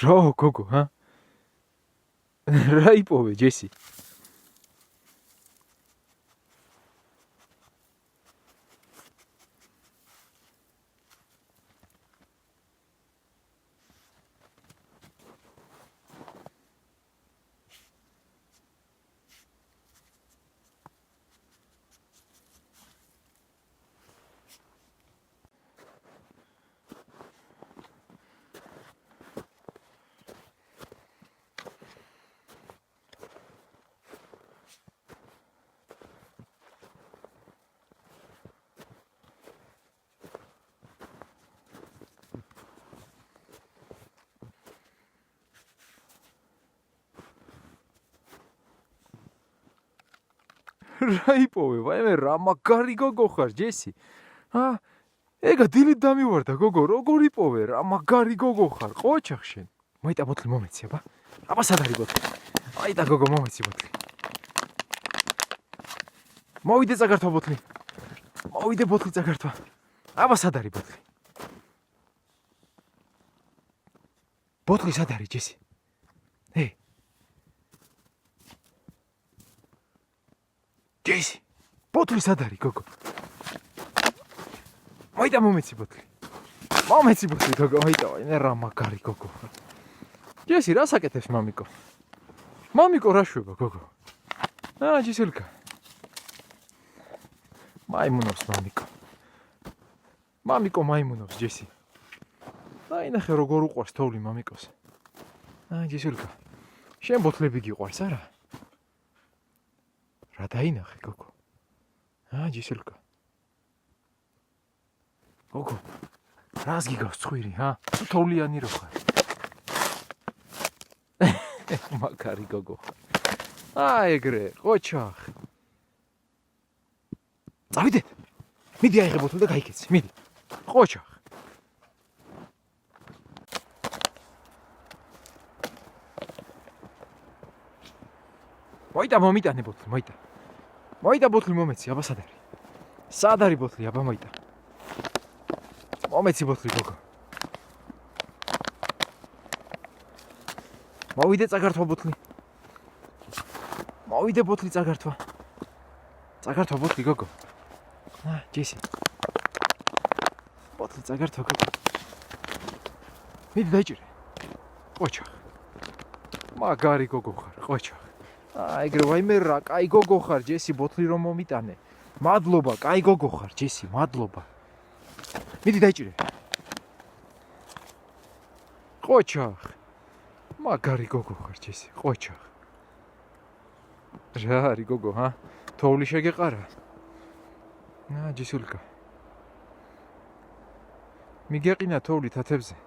რა გოგო, ჰა? რა იპოვე ჯესი? რა იპოვე? ვაიმე რა მაგარი გოგო ხარ, ჯესი. ჰა? ეგა დილით დამივარდა გოგო, როგორ იპოვე? რა მაგარი გოგო ხარ, ყოჩახ შენ. მოიტა ბოთლი მომეცი, აბა. აბა სად არის ბოთლი? აიტა გოგო მომეცი ბოთლი. მოვიდე წაგართვა ბოთლი. მოვიდე ბოთლი წაგართვა. აბა სად არის ბოთლი? ბოთლი სად არის ჯესი? ჯესი, ბოთლი სად არის გოგო? მოიტა მომეცი ბოთლი. მომეცი ბოთლი გოგო, მოიტა, ვაიმე რა მაგარი გოგო. ჯესი, რა საკეთებს მამიკო? მამიკო რა შვება გოგო? ჯესილკა. მაიმუნობს მამიკო. მამიკო მაიმუნობს ჯესი. ნახე როგორ უყვარს თოვლი მამიკოს. ჯესილკა. შენ ბოთლები გიყვარს არა? რა დაინახე გოგო? ჯესილკა. გოგო, რას გიგავს ცხვირი, ჰა? თუ თოვლიანი რო ხარ. მაგარი გოგო. ეგრე, ყოჩახ. წავიდეთ. მიდი აიღე ბოთლი და გაიქეცი, მიდი. ყოჩახ. მოიტა მომიტანე ბოთლი, მოიტა. მოიტა ბოთლი მომეცი, აბა სად არის? სად არის ბოთლი, აბა მოიტა. მომეცი ბოთლი გოგო. მოვიდე წაგართვა ბოთლი. მოვიდე ბოთლი წაგართვა. წაგართვა ბოთლი გოგო. ჯესი. ბოთლი წაგართვა გოგო. მიდი დაიჭირე. ყოჩახ. მაგარი გოგო ხარ, ყოჩახ. ეგრე ვაიმე რა, კაი გოგო ხარ, ჯესი, ბოთლი რომ მომიტანე. მადლობა, კაი გოგო ხარ, ჯესი, მადლობა. მიდი დაიჭირე. ყოჩახ. მაგარი გოგო ხარ, ჯესი, ყოჩახ. რა არის გოგო, ჰა? თოვლი შეგეყარა? ჯესულკა. მიგეყინა თოვლი თათებზე.